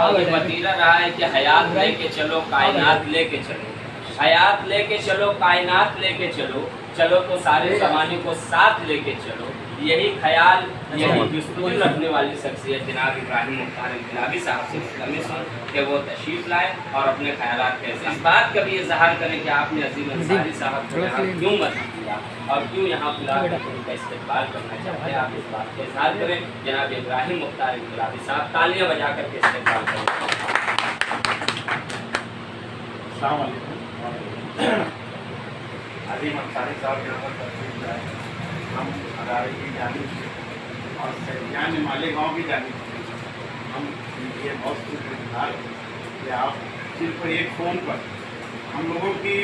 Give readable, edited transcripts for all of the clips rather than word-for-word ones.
और ये वतीरा रहा है कि हयात लेके चलो कायनात लेके चलो, हयात लेके चलो कायनात लेके चलो, चलो तो सारे ज़माने को साथ लेके चलो। यही ख्याल, यही जुस्तजू रखने वाली शख्सियत जनाब इब्राहिम मुख्तार इनकलाबी साहब से मुल्तमिस हूँ कि वो तशरीफ़ लाए और अपने ख्यालात कैसे इस बात का भी इजहार करें कि आपने अजीम अंसारी साहब को यहाँ क्यों मदद किया और क्यों यहाँ बुलाकर उनका इस्तेक़बाल करना चाहते हैं। आप इस बात का इजहार करें। जनाब इब्राहिम मुख्तार इनकलाबी साहब तालियाँ बजा करके इस्तेक़बाल करें। अजीम अंसारी साहब यहाँ पर तशरीफ़ लाए, हम अदारे की जानिब से और सैयान मालेगांव की जानिब से हम ये बहुत शुक्रगुजार हैं कि आप सिर्फ एक फ़ोन पर हम लोगों की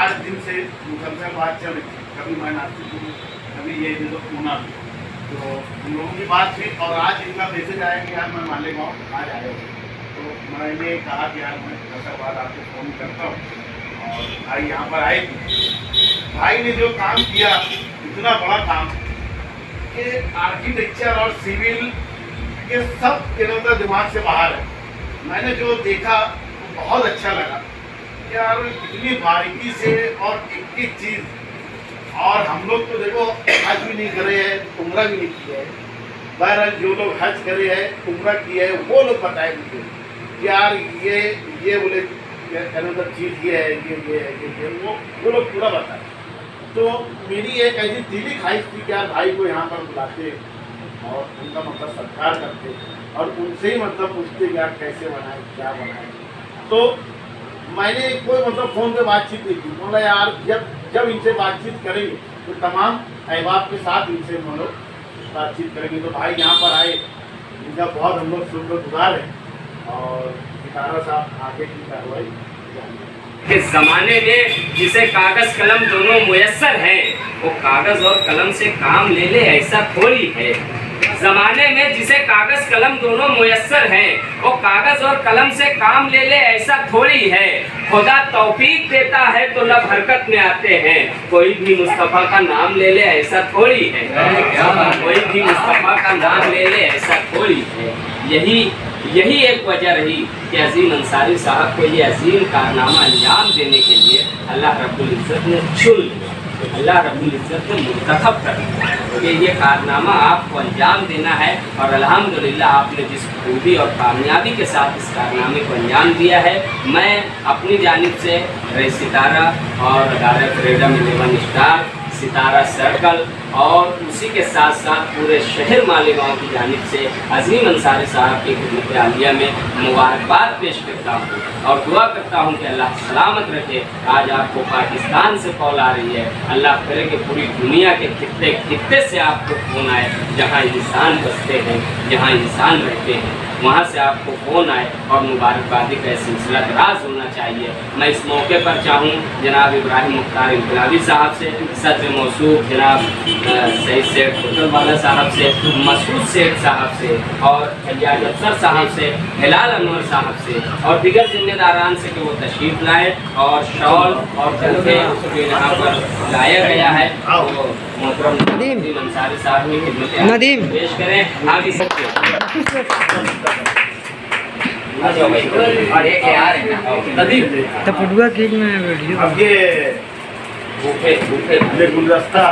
8 दिन से मुसलसल बात चल रही थी, कभी मैं नासिक हूँ कभी ये जो पूना भी, तो हम लोगों की बात हुई और आज इनका मैसेज आया कि यार मैं मालेगांव आज आया हूँ। तो मैंने कहा कि यार मैं 10 बाद आपको फ़ोन करता हूँ और भाई यहाँ पर आए थे। भाई ने जो काम किया, इतना बड़ा काम कि आर्किटेक्चर और सिविल के सब दिमाग से बाहर है। मैंने जो देखा वो बहुत अच्छा लगा यार, इतनी बारीकी से और एक एक चीज़। और हम लोग तो देखो हज भी नहीं करे हैं, उम्रा भी नहीं किया है। बहरहाल जो लोग हज करे हैं, उम्रा किया है, वो लोग बताए मुझे यार ये बोले अनदर चीज़ ये है, ये है, वो लोग पूरा बताए। तो मेरी एक ऐसी दिली ख्वाहिश थी कि यार भाई को यहाँ पर बुलाते और उनका मतलब सत्कार करते और उनसे ही मतलब पूछते कि यार कैसे बनाए, क्या बनाए। तो मैंने कोई मतलब फ़ोन पे बातचीत नहीं की। बोला यार जब इनसे बातचीत करेंगे तो तमाम अहबाब के साथ इनसे हम लोग बातचीत करेंगे। तो भाई यहाँ पर आए, इनका बहुत हम लोग शुक्रगुजार हैं और सितारा साहब आगे की कार्रवाई इस ज़माने में जिसे कागज़ कलम दोनों मुयस्सर हैं, वो कागज़ और कलम से काम ले ले ऐसा थोड़ी है। ज़माने में जिसे कागज़ कलम दोनों मुयस्सर हैं, वो कागज़ और कलम से काम ले ले ऐसा थोड़ी है। खुदा तौफीक देता है तो लब हरकत में आते हैं, कोई भी मुस्तफ़ा का नाम ले ले ऐसा थोड़ी है। कोई भी मुस्तफ़ा का नाम ले ले ऐसा थोड़ी है। यही एक वजह रही कि अजीम अंसारी साहब को ये अजीम कारनामा अंजाम देने के लिए अल्लाह रब्बुल इज़्ज़त ने चुन लिया, अल्लाह रब्बुल इज़्ज़त ने मुंतखब कर दिया कि ये कारनामा आपको अंजाम देना है। और अल्हम्दुलिल्लाह आपने जिस खूबी और कामयाबी के साथ इस कारनामे को अंजाम दिया है, मैं अपनी जानिब से रही सितारा और अदारा फ्रीडम 11 स्टार, सितारा सर्कल और उसी के साथ साथ पूरे शहर मालेगांव की जानिब से अजीम अंसारी साहब की खिदमत आलिया में मुबारकबाद पेश करता हूँ और दुआ करता हूँ कि अल्लाह सलामत रखे। आज आपको पाकिस्तान से कॉल आ रही है, अल्लाह करे कि पूरी दुनिया के खित्ते से आपको फ़ोन आए, जहाँ इंसान बसते हैं, जहाँ इंसान रहते हैं, वहाँ से आपको फ़ोन आए और मुबारकबादी का सिलसिला दराज होना चाहिए। मैं इस मौके पर चाहूँ जनाब इब्राहिम मुख्तार इनकलाबी साहब से, सदर मौसूफ जनाब सईद सेठ होटल वाला साहब से, मसूद सेठ साहब से और फैयाज अफसर साहब से, हिलाल अनवर साहब से और दीगर जिम्मेदारान से कि वो तशरीफ़ लाए और शॉल और तहफ़े जो यहाँ पर लाया गया है वो मोहतरम नदीम अंसारी साहब की खिदमत में पेश करें। आगे तो फुटबॉल खेल में वीडियो अब ये बुफे गुलदस्ता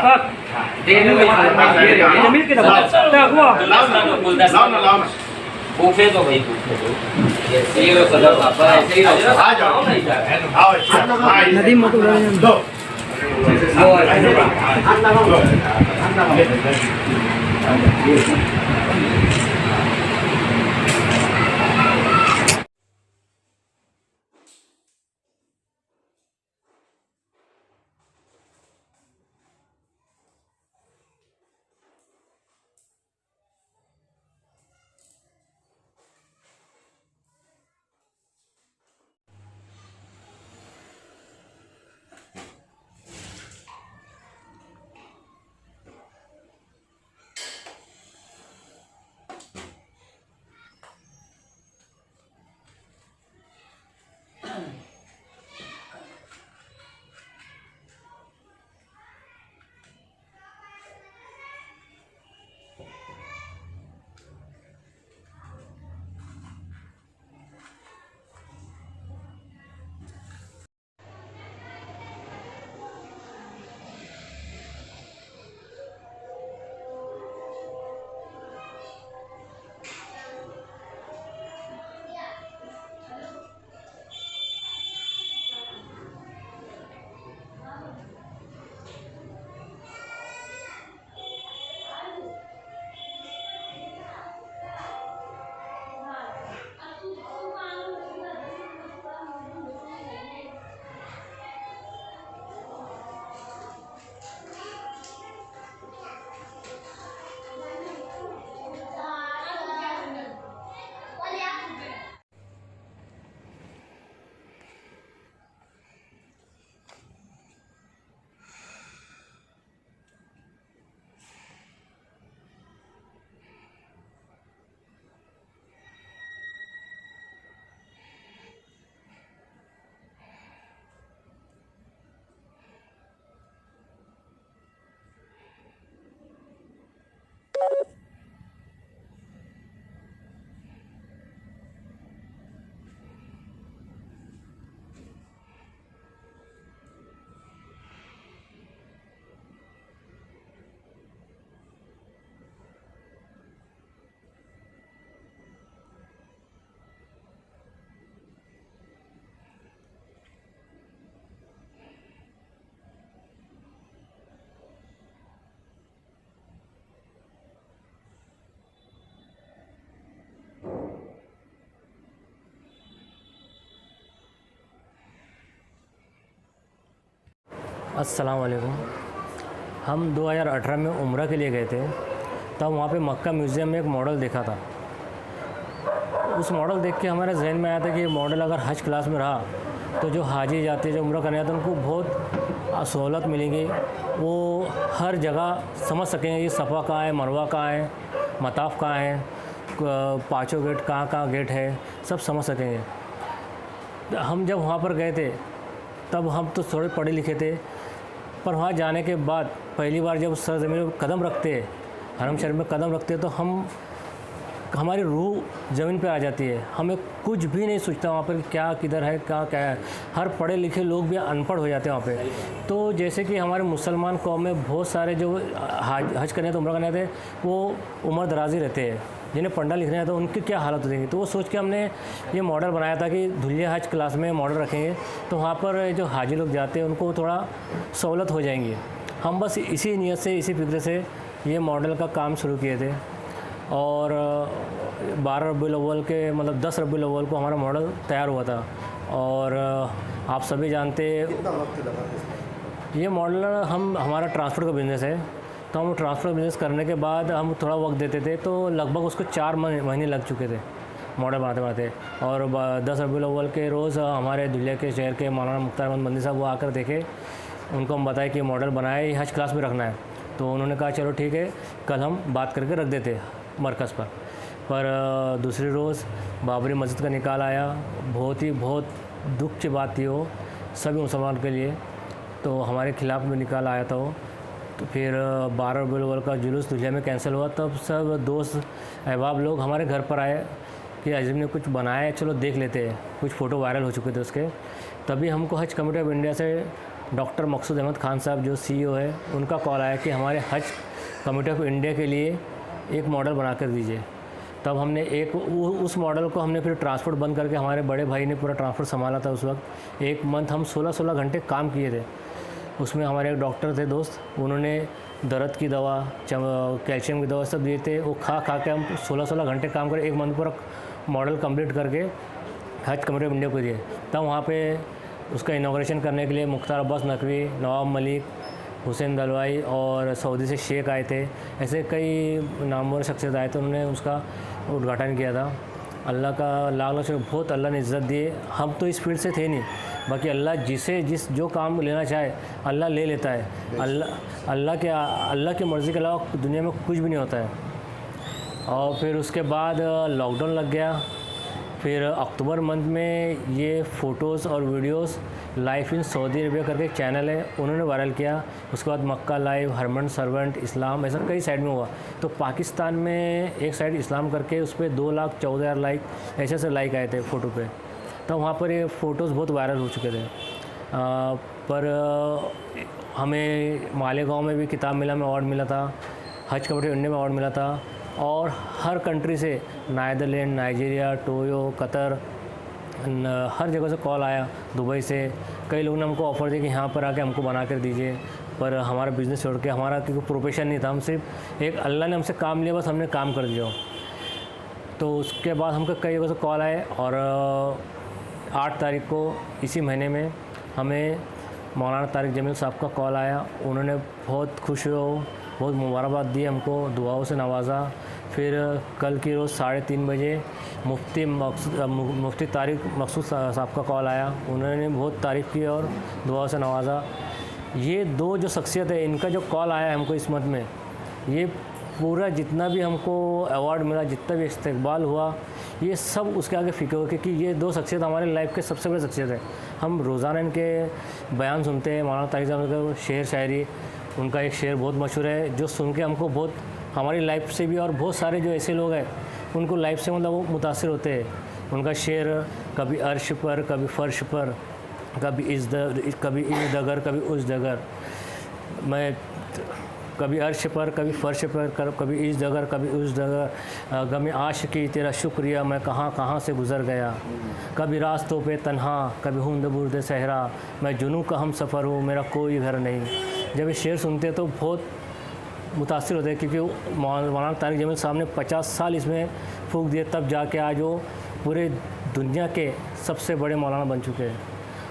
बूफे तो भाई बूफे तो ऐसे ही रहो सदर पापा, ऐसे ही रहो। आ जाओ ना इधर, आओ अच्छा नदी मोटो दो अस्सलाम वालेकुम। हम 2018 में उम्रा के लिए गए थे, तब वहाँ पे मक्का म्यूज़ियम में एक मॉडल देखा था। उस मॉडल देख के हमारे जहन में आया था कि ये मॉडल अगर हज क्लास में रहा तो जो हाजी जाते हैं, जो उम्रा करने आते हैं, उनको बहुत सहूलत मिलेंगी। वो हर जगह समझ सकेंगे कि सफ़ा कहाँ है, मरवा कहाँ है, मताफ़ कहाँ है, पाँचों गेट कहाँ गेट है, सब समझ सकेंगे। हम जब वहाँ पर गए थे तब हम तो थोड़े पढ़े लिखे थे, पर वहाँ जाने के बाद पहली बार जब सरज़मीन पर कदम रखते हैं, हरम शरीफ में कदम रखते हैं, तो हमारी रूह ज़मीन पे आ जाती है। हमें कुछ भी नहीं सोचता वहाँ पर क्या किधर है, क्या है। हर पढ़े लिखे लोग भी अनपढ़ हो जाते हैं वहाँ पे। तो जैसे कि हमारे मुसलमान कौम में बहुत सारे जो हज करने थे, उम्रा करने थे, वो उम्र दराजी रहते हैं, जिन्हें पढ़ना लिखना है तो उनकी क्या हालत होगी। तो वो सोच के हमने ये मॉडल बनाया था कि धुलिया हज क्लास में मॉडल रखेंगे तो वहाँ पर जो हाजी लोग जाते हैं उनको थोड़ा सहूलत हो जाएंगी। हम बस इसी नीयत से, इसी फिक्र से ये मॉडल का काम शुरू किए थे। और 12 रबीउल अव्वल के मतलब 10 रबीउल अव्वल को हमारा मॉडल तैयार हुआ था। और आप सभी जानते, कितना वक्त लगा? ये मॉडल हमारा ट्रांसपोर्ट का बिज़नेस है, तो हम ट्रांसपोर्ट बिज़नेस करने के बाद हम थोड़ा वक्त देते थे, तो लगभग उसको 4 महीने लग चुके थे मॉडल बनाते बनाते। और 10 रबीउल अव्वल के रोज़ हमारे दुलिया के शहर के मौलाना मुख्तार अहमद बंदी साहब वो आकर देखे, उनको हम बताए कि मॉडल बनाए हज क्लास में रखना है। तो उन्होंने कहा चलो ठीक है, कल हम बात करके रख देते मरकज़ पर दूसरी रोज़ बाबरी मस्जिद का निकाल आया। बहुत दुख की बात थी वो सभी मुसलमान के लिए, तो हमारे ख़िलाफ़ में निकाल आया था वो। तो फिर 12 रबीउल अव्वल का जुलूस दुलिया में कैंसिल हुआ, तब सब दोस्त अहबाब लोग हमारे घर पर आए कि अजीम ने कुछ बनाया है, चलो देख लेते हैं। कुछ फ़ोटो वायरल हो चुके थे उसके। तभी हमको हज कमेटी ऑफ इंडिया से डॉक्टर मकसूद अहमद खान साहब जो CEO है, उनका कॉल आया कि हमारे हज कमेटी ऑफ इंडिया के लिए एक मॉडल बना कर दीजिए। तब हमने उस मॉडल को हमने फिर ट्रांसपोर्ट बंद करके, हमारे बड़े भाई ने पूरा ट्रांसपोर्ट संभाला था उस वक्त। 1 मंथ हम 16 घंटे काम किए थे। उसमें हमारे एक डॉक्टर थे दोस्त, उन्होंने दर्द की दवा, कैल्शियम की दवा सब दिए थे। वो खा के हम 16 घंटे काम कर 1 मंथ पूरा मॉडल कंप्लीट करके हज कमेटी ऑफ इंडिया को दिए। तब वहाँ पे उसका इनॉग्रेशन करने के लिए मुख्तार अब्बास नकवी, नवाब मलिक, हुसैन दलवाई और सऊदी से शेख आए थे। ऐसे कई नामवर शख्सियत आए थे, उन्होंने उसका उद्घाटन किया था। अल्लाह का लाख शुक्र, बहुत अल्लाह ने इज़्ज़त दी। हम तो इस फील्ड से थे नहीं, बाकी अल्लाह जो काम लेना चाहे अल्लाह ले लेता है। अल्लाह की मर्ज़ी के अलावा दुनिया में कुछ भी नहीं होता है। और फिर उसके बाद लॉकडाउन लग गया। फिर अक्टूबर मंथ में ये फ़ोटोज़ और videos life in Saudi Arabia करके एक चैनल है, उन्होंने वायरल किया। उसके बाद मक्का लाइव, हरमन सर्वेंट, इस्लाम, ऐसा कई साइड में हुआ। तो पाकिस्तान में एक साइड इस्लाम करके उस पर 2,14,000 लाइक ऐसे लाइक आए थे फ़ोटो पे। तो वहाँ पर ये फ़ोटोज़ बहुत वायरल हो चुके थे। पर हमें मालेगांव में भी किताब मेला में अवार्ड मिला था, हज कमेटी इंडिया में अवार्ड मिला था। और हर कंट्री से, नीदरलैंड, नाइजीरिया, टोयो, कतर, हर जगह से कॉल आया, दुबई से। कई लोगों ने हमको ऑफ़र दिया कि यहाँ पर आके हमको बना कर दीजिए, पर हमारा बिज़नेस छोड़ के, हमारा क्योंकि प्रोफेशन नहीं था, हम सिर्फ एक अल्लाह ने हमसे काम लिया, बस हमने काम कर दिया। तो उसके बाद हमको कई जगह से कॉल आए। और 8 तारीख को इसी महीने में हमें मौलाना तारिक जमील साहब का कॉल आया। उन्होंने बहुत खुश हो, बहुत मुबारकबाद दी, हमको दुआओं से नवाजा। फिर कल की रोज़ 3:30 बजे मुफ्ती तारिक मकसूद साहब का कॉल आया। उन्होंने बहुत तारीफ़ की और दुआओं से नवाजा। ये 2 जो शख्सियत है, इनका जो कॉल आया है हमको इस मंथ में, ये पूरा जितना भी हमको अवार्ड मिला, जितना भी इस्तकबाल हुआ, ये सब उसके आगे फ़िक्र हो, क्योंकि ये 2 शख्सियत हमारे लाइफ के सबसे बड़े शख्सियत है। हम रोज़ाना इनके बयान सुनते हैं। मौलाना तारिक साहब का शेर शायरी, उनका एक शेर बहुत मशहूर है, जो सुन के हमको बहुत हमारी लाइफ से भी, और बहुत सारे जो ऐसे लोग हैं उनको लाइफ से मतलब वो मुतासिर होते हैं। उनका शेर, कभी अर्श पर, कभी फ़र्श पर, कभी इस दगर, कभी उस दगर, मैं कभी अर्श पर, कभी फ़र्श पर, कभी इस दगर, कभी उस दगर, गम आशिकी तेरा शुक्रिया, मैं कहाँ कहाँ से गुज़र गया, कभी रास्तों पे तन्हा, कभी हुंद बुर्द सहरा, मैं जुनू का हम सफ़र हूँ, मेरा कोई घर नहीं। जब ये शेर सुनते तो बहुत मुतासिर होते हैं, क्योंकि मौलाना तारिक जमील साहब ने 50 साल इसमें फूंक दिए, तब जाके आज वो पूरे दुनिया के सबसे बड़े मौलाना बन चुके हैं।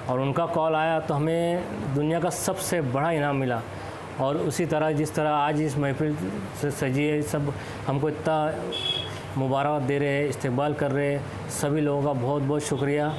और उनका कॉल आया तो हमें दुनिया का सबसे बड़ा इनाम मिला। और उसी तरह जिस तरह आज इस महफिल से सजी है, सब हमको इतना मुबारक दे रहे हैं, इस्तकबाल कर रहे हैं, सभी लोगों का बहुत बहुत शुक्रिया।